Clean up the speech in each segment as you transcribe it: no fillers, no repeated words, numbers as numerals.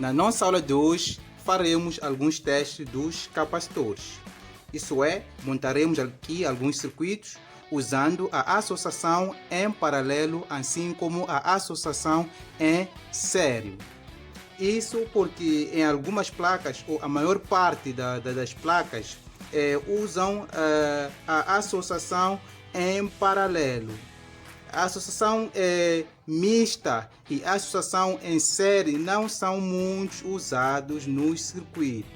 Na nossa aula de hoje, faremos alguns testes dos capacitores. Isso é, montaremos aqui alguns circuitos usando a associação em paralelo, assim como a associação em série. Isso porque em algumas placas, ou a maior parte das placas, usam a associação em paralelo. A associação mista e a associação em série não são muito usados nos circuitos.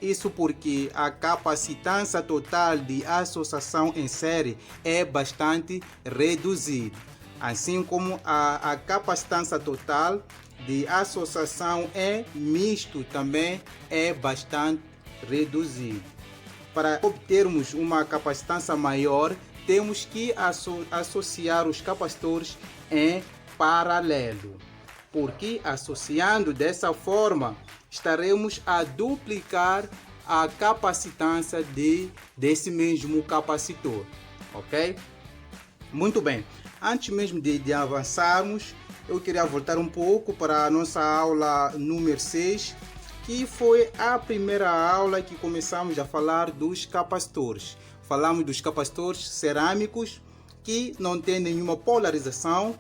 Isso porque a capacitância total de associação em série é bastante reduzida, assim como a capacitância total de associação em misto também é bastante reduzida. Para obtermos uma capacitância maior, temos que associar os capacitores em paralelo, porque associando dessa forma estaremos a duplicar a capacitância desse mesmo capacitor, ok? Muito bem, antes mesmo de avançarmos, eu queria voltar um pouco para a nossa aula número 6, que foi a primeira aula que começamos a falar dos capacitores. Falamos dos capacitores cerâmicos que não têm nenhuma polarização.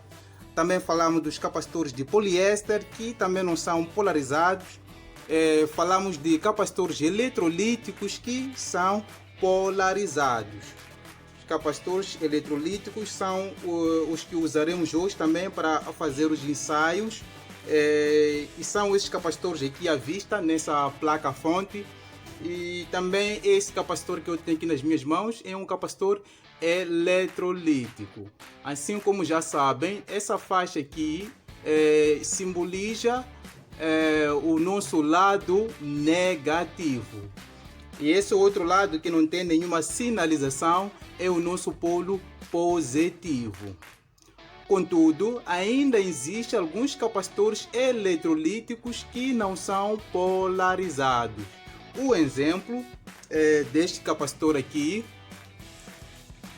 Também falamos dos capacitores de poliéster que também não são polarizados. Falamos de capacitores eletrolíticos que são polarizados. Os capacitores eletrolíticos são os que usaremos hoje também para fazer os ensaios. E são esses capacitores aqui à vista nessa placa fonte. E também esse capacitor que eu tenho aqui nas minhas mãos é um capacitor eletrolítico. Assim como já sabem, essa faixa aqui simboliza o nosso lado negativo. E esse outro lado que não tem nenhuma sinalização é o nosso polo positivo. Contudo, ainda existem alguns capacitores eletrolíticos que não são polarizados. O exemplo deste capacitor aqui,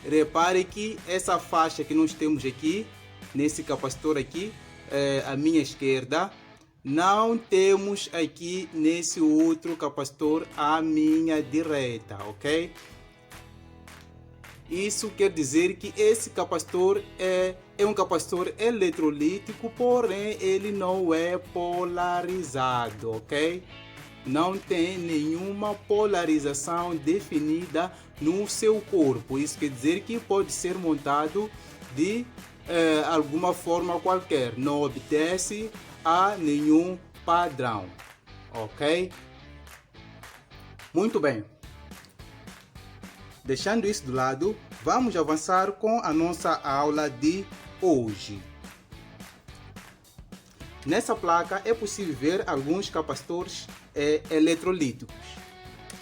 repare que essa faixa que nós temos aqui, nesse capacitor aqui, à minha esquerda, não temos aqui nesse outro capacitor à minha direita, ok? Isso quer dizer que esse capacitor é um capacitor eletrolítico, porém ele não é polarizado, ok? Não tem nenhuma polarização definida no seu corpo. Isso quer dizer que pode ser montado de alguma forma qualquer. Não obedece a nenhum padrão. Ok? Muito bem. Deixando isso de lado, vamos avançar com a nossa aula de hoje. Nessa placa é possível ver alguns capacitores eletrolíticos,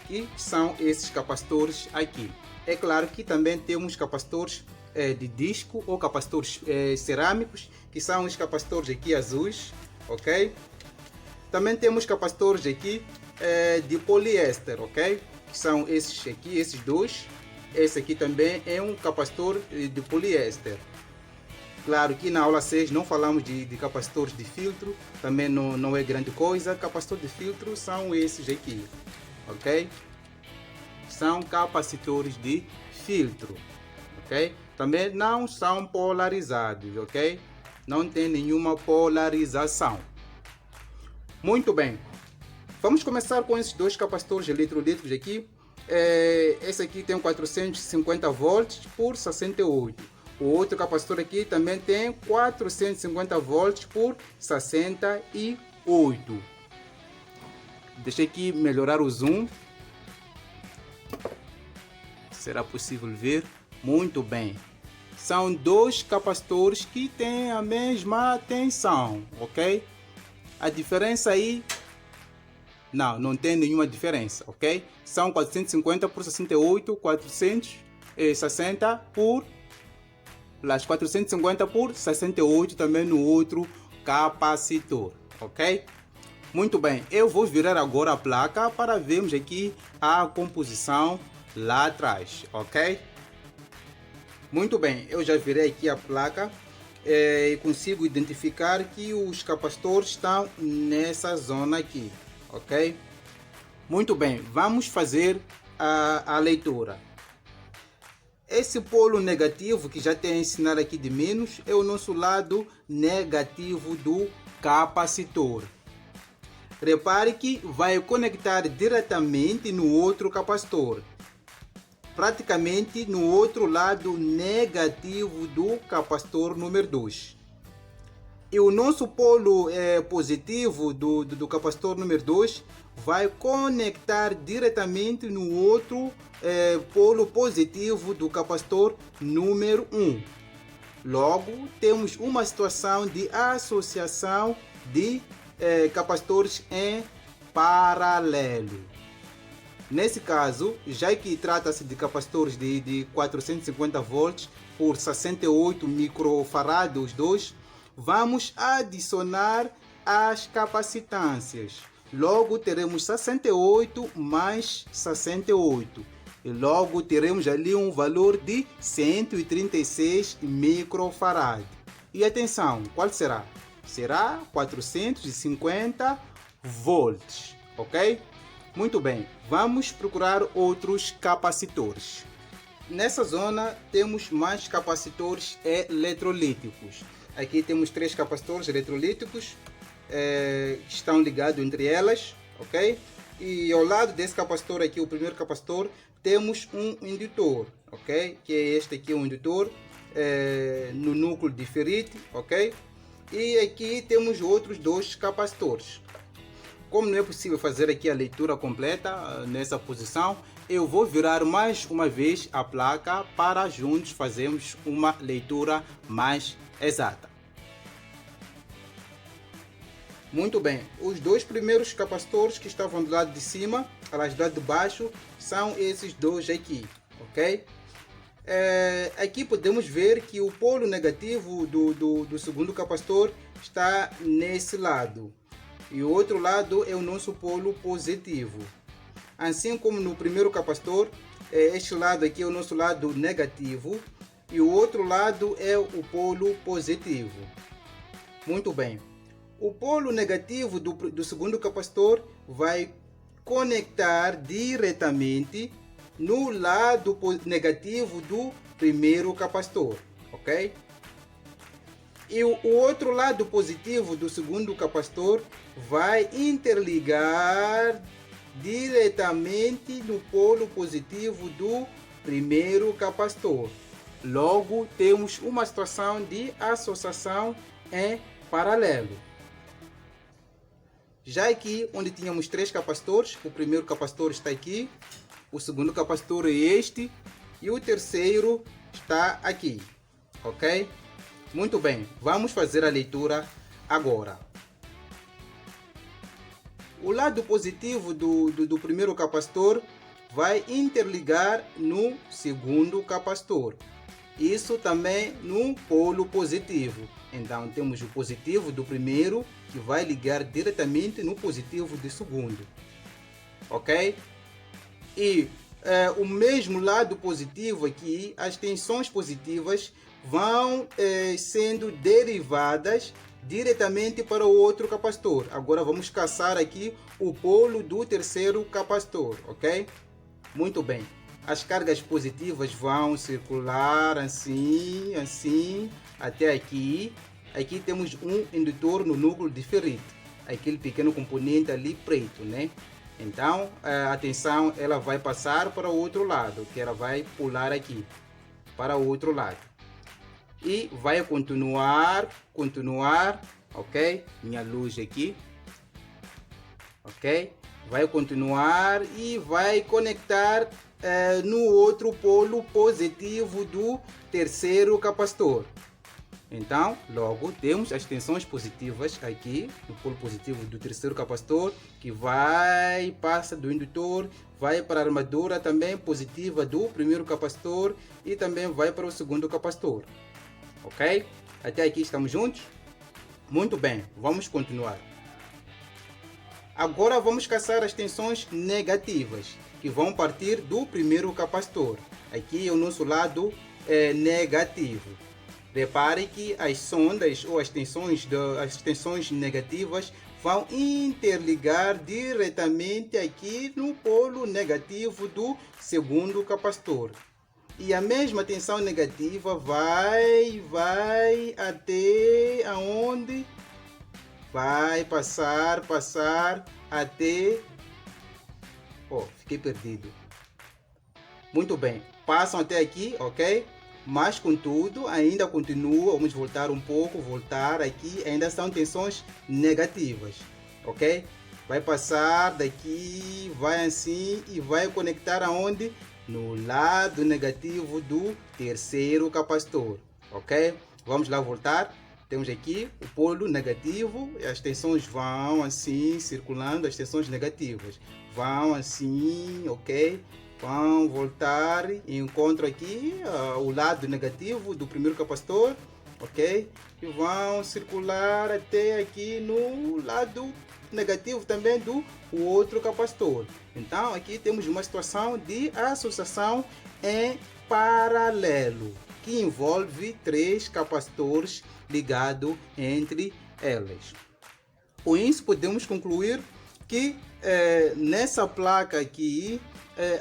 que são esses capacitores aqui. É claro que também temos capacitores de disco ou capacitores cerâmicos, que são os capacitores aqui azuis, ok? Também temos capacitores aqui de poliéster, ok? Que são esses aqui, esses dois. Esse aqui também é um capacitor de poliéster. Claro que na aula 6 não falamos de capacitores de filtro, também não é grande coisa. Capacitores de filtro são esses aqui, ok? São capacitores de filtro, ok? Também não são polarizados, ok? Não tem nenhuma polarização. Muito bem, vamos começar com esses dois capacitores eletrolíticos aqui. Esse aqui tem 450 volts por 68. O outro capacitor aqui também tem 450 volts por 68. Deixa aqui melhorar o zoom. Será possível ver? Muito bem. São dois capacitores que têm a mesma tensão, ok? A diferença aí... Não tem nenhuma diferença, ok? São 450 por 68, 460 por... 450 por 68 também no outro capacitor, ok? Muito bem, eu vou virar agora a placa para vermos aqui a composição lá atrás, ok? Muito bem, eu já virei aqui a placa. e consigo identificar que os capacitores estão nessa zona aqui, ok? Muito bem, vamos fazer a leitura. Esse polo negativo que já tem ensinado aqui de menos é o nosso lado negativo do capacitor. Repare que vai conectar diretamente no outro capacitor, praticamente no outro lado negativo do capacitor número 2. E o nosso polo positivo do capacitor número 2 vai conectar diretamente no outro polo positivo do capacitor número 1. Logo, temos uma situação de associação de capacitores em paralelo. Nesse caso, já que trata-se de capacitores de 450 volts por 68 microfarads os dois, vamos adicionar as capacitâncias. Logo teremos 68 mais 68. E logo teremos ali um valor de 136 microfarads. E atenção, qual será? Será 450 volts, ok? Muito bem, vamos procurar outros capacitores. Nessa zona temos mais capacitores eletrolíticos. Aqui temos 3 capacitores eletrolíticos que estão ligados entre elas, ok? E ao lado desse capacitor aqui, o primeiro capacitor, temos um indutor, ok? Que é este aqui, um indutor no núcleo de ferrite, ok? E aqui temos outros 2 capacitores. Como não é possível fazer aqui a leitura completa nessa posição, eu vou virar mais uma vez a placa para juntos fazermos uma leitura mais exata. Muito bem, os 2 primeiros capacitores que estavam do lado de cima, aliás, do lado de baixo, são esses 2 aqui, ok? Aqui podemos ver que o polo negativo do segundo capacitor está nesse lado. E o outro lado é o nosso polo positivo. Assim como no primeiro capacitor, este lado aqui é o nosso lado negativo e o outro lado é o polo positivo. Muito bem. O polo negativo do segundo capacitor vai conectar diretamente no lado negativo do primeiro capacitor, ok? E o outro lado positivo do segundo capacitor vai interligar diretamente no polo positivo do primeiro capacitor. Logo, temos uma situação de associação em paralelo. Já aqui, onde tínhamos 3 capacitores, o primeiro capacitor está aqui, o segundo capacitor é este e o terceiro está aqui, ok? Muito bem, vamos fazer a leitura agora. O lado positivo do primeiro capacitor vai interligar no segundo capacitor. Isso também no polo positivo. Então temos o positivo do primeiro que vai ligar diretamente no positivo do segundo. Ok? E o mesmo lado positivo aqui, as tensões positivas vão sendo derivadas diretamente para o outro capacitor. Agora vamos caçar aqui o polo do terceiro capacitor, ok? Muito bem. As cargas positivas vão circular assim, assim, até aqui. Aqui temos um indutor no núcleo de ferrite, aquele pequeno componente ali preto, né? Então, a tensão ela vai passar para o outro lado, que ela vai pular aqui, para o outro lado. E vai continuar, ok? Minha luz aqui, ok? Vai continuar e vai conectar no outro polo positivo do terceiro capacitor. Então, logo temos as tensões positivas aqui no polo positivo do terceiro capacitor, que passa do indutor, vai para a armadura também positiva do primeiro capacitor e também vai para o segundo capacitor. Ok? Até aqui estamos juntos? Muito bem, vamos continuar. Agora vamos caçar as tensões negativas, que vão partir do primeiro capacitor. Aqui é o nosso lado negativo. Repare que as sondas ou as tensões negativas vão interligar diretamente aqui no polo negativo do segundo capacitor. E a mesma tensão negativa vai até aonde? Vai passar até... Oh, fiquei perdido. Muito bem, passam até aqui, ok? Mas contudo, ainda continua, vamos voltar um pouco, voltar aqui, ainda são tensões negativas, ok? Vai passar daqui, vai assim e vai conectar aonde? No lado negativo do terceiro capacitor, ok? Vamos lá voltar. Temos aqui o polo negativo, e as tensões vão assim, circulando, as tensões negativas vão assim, ok? Vão voltar e encontram aqui o lado negativo do primeiro capacitor, ok? E vão circular até aqui no lado negativo também do outro capacitor. Então aqui temos uma situação de associação em paralelo, que envolve 3 capacitores ligados entre elas. Com isso podemos concluir que nessa placa aqui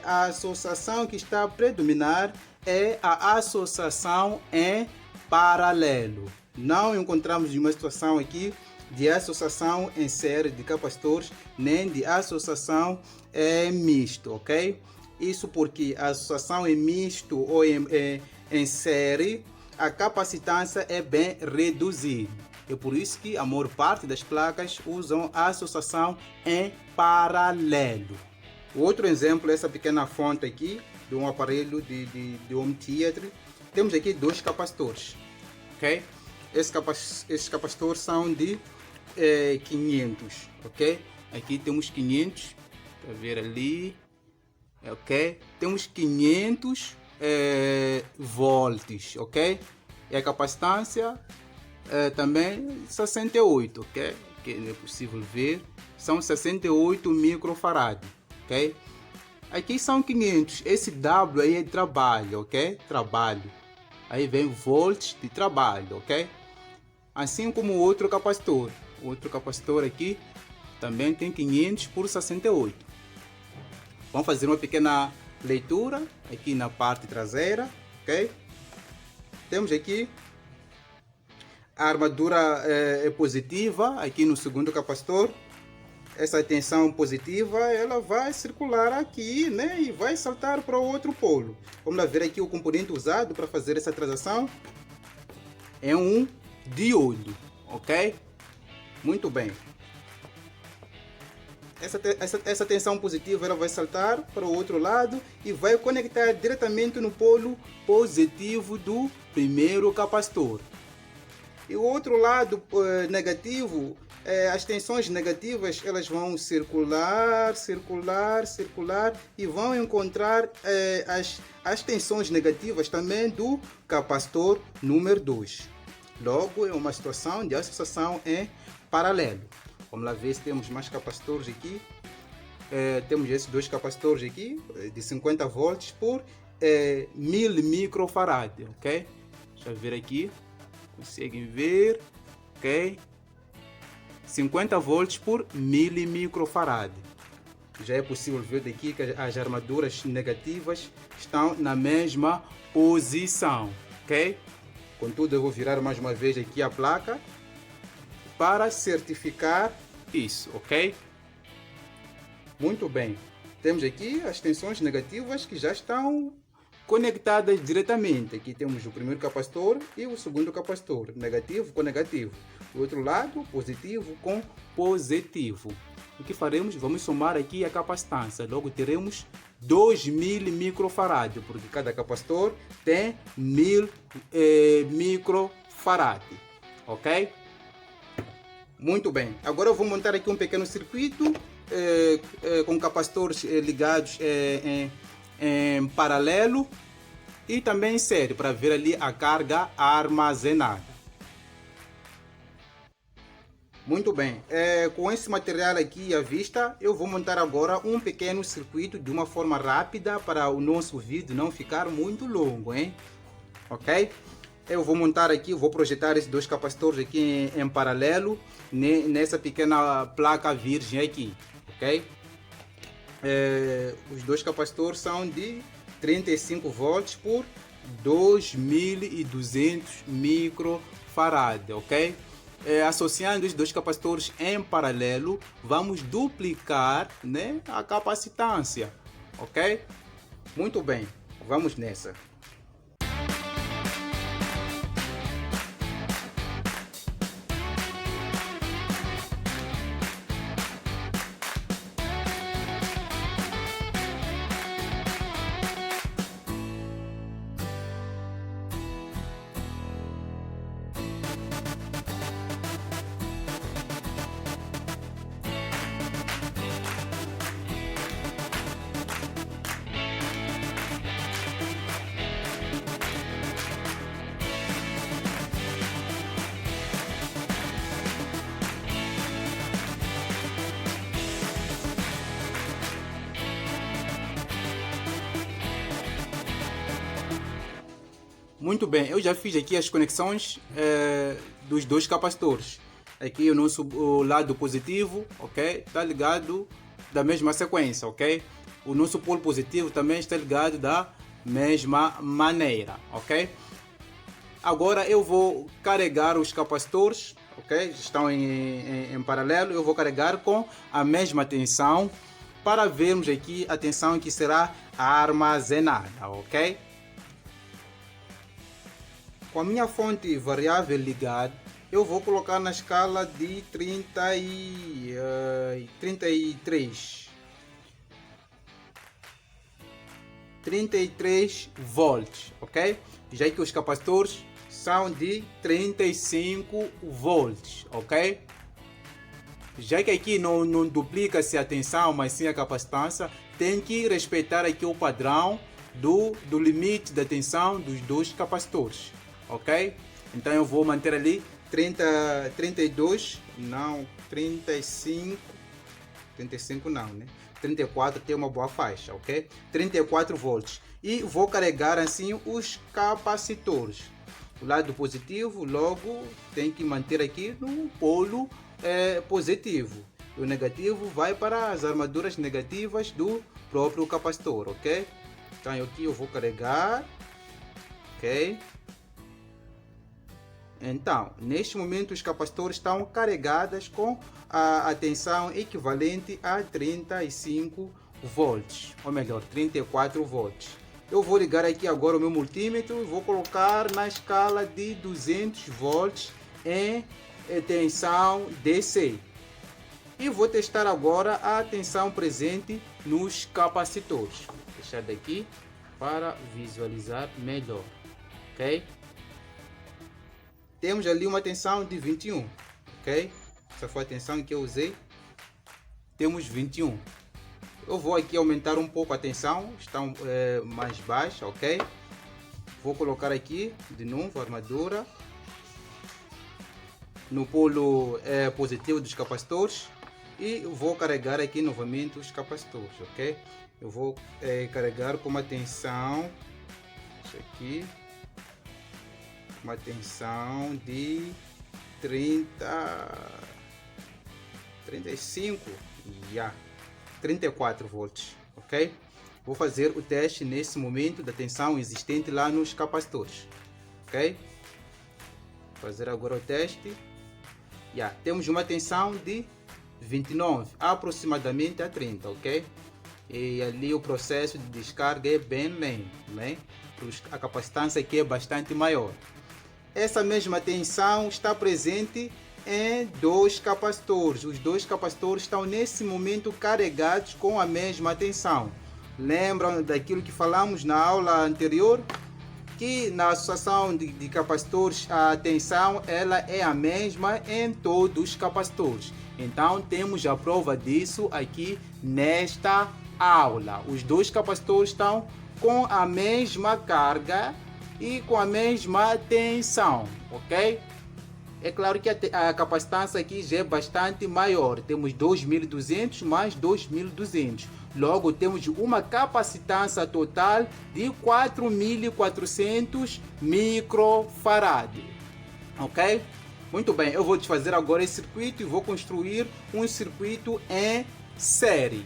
a associação que está a predominar é a associação em paralelo. Não encontramos uma situação aqui de associação em série de capacitores, nem de associação em misto, ok? Isso porque a associação em misto ou em série, a capacitância é bem reduzida. É por isso que a maior parte das placas usam a associação em paralelo. Outro exemplo é essa pequena fonte aqui de um aparelho de home theater. Temos aqui 2 capacitores, ok? Esses capacitores são de 500, ok? Aqui temos 500, para ver ali, ok? Temos 500 volts, ok? E a capacitância também 68, ok? Que é possível ver, são 68 microfarad, ok? Aqui são 500, esse W aí é de trabalho, ok? Trabalho, aí vem volts de trabalho, ok? Assim como o outro capacitor aqui também tem 500 por 68. Vamos fazer uma pequena leitura aqui na parte traseira, ok? Temos aqui a armadura é positiva aqui no segundo capacitor. Essa tensão positiva ela vai circular aqui, né, e vai saltar para o outro polo. Vamos lá ver aqui o componente usado para fazer essa transação. É um diodo, ok? Muito bem. Essa tensão positiva ela vai saltar para o outro lado e vai conectar diretamente no polo positivo do primeiro capacitor. E o outro lado negativo, as tensões negativas elas vão circular e vão encontrar as tensões negativas também do capacitor número 2. Logo, é uma situação de associação em paralelo. Vamos lá ver se temos mais capacitores aqui. Temos esses 2 capacitores aqui de 50 volts por 1000 microfarad, ok? Deixa eu ver aqui. Conseguem ver, ok? 50 volts por 1000 microfarad. Já é possível ver daqui que as armaduras negativas estão na mesma posição, ok? Contudo, eu vou virar mais uma vez aqui a placa para certificar isso, ok? Muito bem. Temos aqui as tensões negativas que já estão conectadas diretamente. Aqui temos o primeiro capacitor e o segundo capacitor, negativo com negativo. Do outro lado, positivo com positivo. O que faremos? Vamos somar aqui a capacitância. Logo teremos 2000 microfarad, porque cada capacitor tem 1000 microfarad, ok? Muito bem. Agora eu vou montar aqui um pequeno circuito com capacitores ligados em paralelo e também em série, para ver ali a carga armazenada. Muito bem, com esse material aqui à vista, eu vou montar agora um pequeno circuito de uma forma rápida para o nosso vídeo não ficar muito longo, hein? Ok? Eu vou montar aqui, vou projetar esses dois capacitores aqui em paralelo nessa pequena placa virgem aqui, ok? Os dois capacitores são de 35 volts por 2200 microfarad, ok? Associando os dois capacitores em paralelo, vamos duplicar, né, a capacitância, ok? Muito bem, vamos nessa. Muito bem, eu já fiz aqui as conexões dos dois capacitores. Aqui o lado positivo, ok? Está ligado da mesma sequência, ok? O nosso polo positivo também está ligado da mesma maneira, ok? Agora eu vou carregar os capacitores, ok? Estão em paralelo, eu vou carregar com a mesma tensão para vermos aqui a tensão que será armazenada, ok? Com a minha fonte variável ligada, eu vou colocar na escala de 33 volts, ok? Já que os capacitores são de 35 volts, ok? Já que aqui não duplica-se a tensão, mas sim a capacitância, tem que respeitar aqui o padrão do limite da tensão dos dois capacitores, ok? Então eu vou manter ali 32, não, 35 não, né? 34 tem uma boa faixa, ok? 34 volts. E vou carregar assim os capacitores. O lado positivo, logo, tem que manter aqui no polo positivo. O negativo vai para as armaduras negativas do próprio capacitor, ok? Então aqui eu vou carregar, ok? Então, neste momento os capacitores estão carregados com a tensão equivalente a 35 volts, ou melhor, 34 volts. Eu vou ligar aqui agora o meu multímetro e vou colocar na escala de 200 volts em tensão DC. E vou testar agora a tensão presente nos capacitores. Vou deixar daqui para visualizar melhor, ok? Temos ali uma tensão de 21, ok? Essa foi a tensão que eu usei. Temos 21. Eu vou aqui aumentar um pouco a tensão, está mais baixa, ok? Vou colocar aqui de novo a armadura no polo positivo dos capacitores e vou carregar aqui novamente os capacitores, ok? Eu vou carregar com uma tensão, isso aqui, uma tensão de 35, 34 volts, ok? Vou fazer o teste nesse momento da tensão existente lá nos capacitores, ok? Vou fazer agora o teste. Temos uma tensão de 29, aproximadamente a 30, ok? E ali o processo de descarga é bem lento, né? A capacitância aqui é bastante maior. Essa mesma tensão está presente em dois capacitores. Os dois capacitores estão nesse momento carregados com a mesma tensão. Lembram daquilo que falamos na aula anterior? Que na associação de capacitores a tensão ela é a mesma em todos os capacitores. Então temos a prova disso aqui nesta aula. Os dois capacitores estão com a mesma carga e com a mesma tensão, ok? É claro que a capacitância aqui já é bastante maior. Temos 2200 mais 2200. Logo, temos uma capacitância total de 4.400 microfarad. Ok? Muito bem, eu vou desfazer agora esse circuito e vou construir um circuito em série.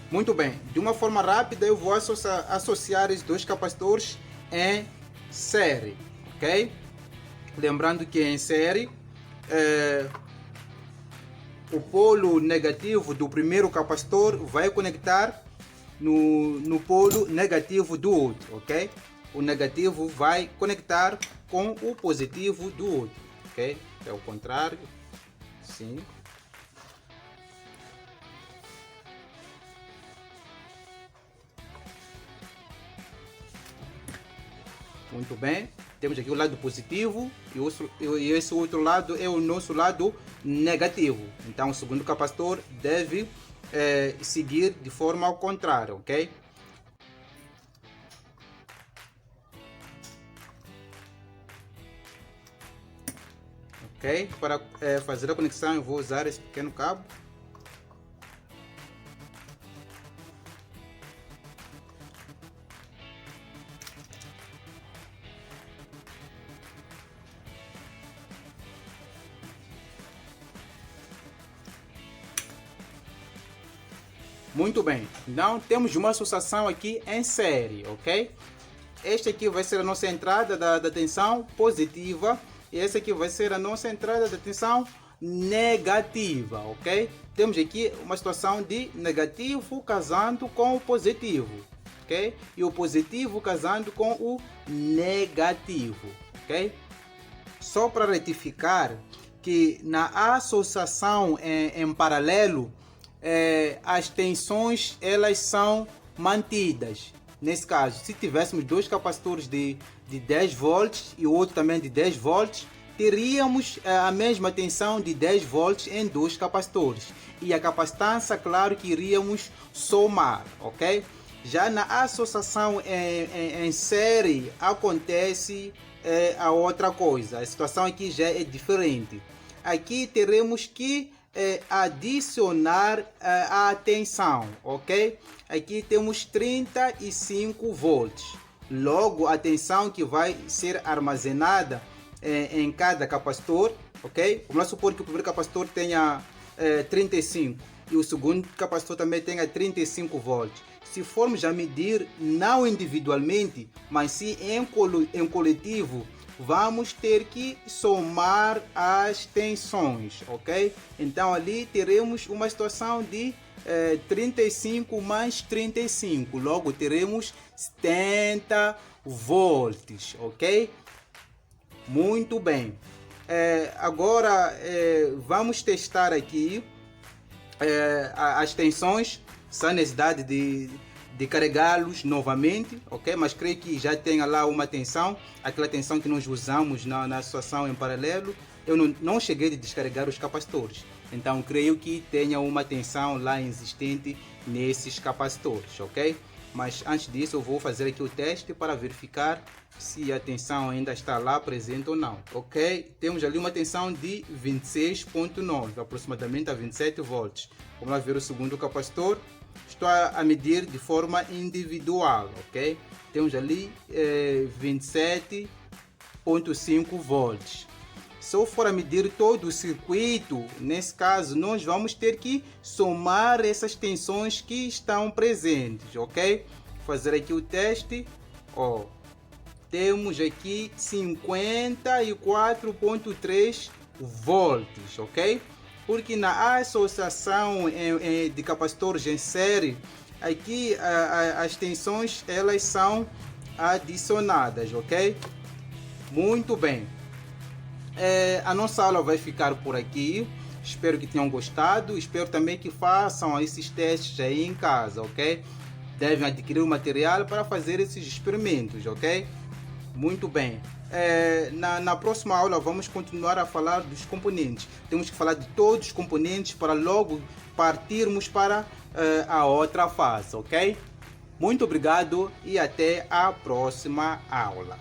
Muito bem, de uma forma rápida eu vou associar esses dois capacitores em série. Ok? Lembrando que em série, o polo negativo do primeiro capacitor vai conectar no polo negativo do outro, ok? O negativo vai conectar com o positivo do outro, ok? É o contrário, sim. Muito bem. Temos aqui o lado positivo e esse outro lado é o nosso lado negativo. Então o segundo capacitor deve seguir de forma ao contrário, ok? Ok? Para fazer a conexão eu vou usar esse pequeno cabo. Muito bem, então temos uma associação aqui em série, ok? Esta aqui vai ser a nossa entrada da tensão positiva e essa aqui vai ser a nossa entrada da tensão negativa, ok? Temos aqui uma situação de negativo casando com o positivo, ok? E o positivo casando com o negativo, ok? Só para retificar que na associação em paralelo, as tensões elas são mantidas. Nesse caso, se tivéssemos dois capacitores de 10 volts e o outro também de 10 volts, teríamos a mesma tensão de 10 volts em dois capacitores. E a capacitância, claro que iríamos somar, ok? Já na associação em série acontece a outra coisa. A situação aqui já é diferente. Aqui teremos que adicionar a tensão, ok? Aqui temos 35 volts. Logo, a tensão que vai ser armazenada em cada capacitor, ok? Vamos supor que o primeiro capacitor tenha 35 e o segundo capacitor também tenha 35 volts. Se formos a medir, não individualmente, mas sim em coletivo, vamos ter que somar as tensões, ok? Então ali teremos uma situação de 35 mais 35, logo teremos 70 volts, ok? Muito bem. Agora vamos testar aqui as tensões, sem necessidade de carregá-los novamente, ok? Mas creio que já tenha lá uma tensão, aquela tensão que nós usamos na associação em paralelo. Eu não cheguei a descarregar os capacitores, então creio que tenha uma tensão lá existente nesses capacitores, ok? Mas antes disso eu vou fazer aqui o teste para verificar se a tensão ainda está lá presente ou não, ok? Temos ali uma tensão de 26.9, aproximadamente a 27 volts. Vamos lá ver o segundo capacitor. Estou a medir de forma individual, ok? Temos ali 27.5 volts. Se eu for a medir todo o circuito, nesse caso, nós vamos ter que somar essas tensões que estão presentes, ok? Vou fazer aqui o teste. Ó, temos aqui 54.3 volts, ok? Porque na associação de capacitores em série, aqui as tensões elas são adicionadas, ok? Muito bem. A nossa aula vai ficar por aqui. Espero que tenham gostado. Espero também que façam esses testes aí em casa, ok? Devem adquirir o material para fazer esses experimentos, ok? Muito bem. Na próxima aula vamos continuar a falar dos componentes. Temos que falar de todos os componentes para logo partirmos para a outra fase, ok? Muito obrigado e até a próxima aula.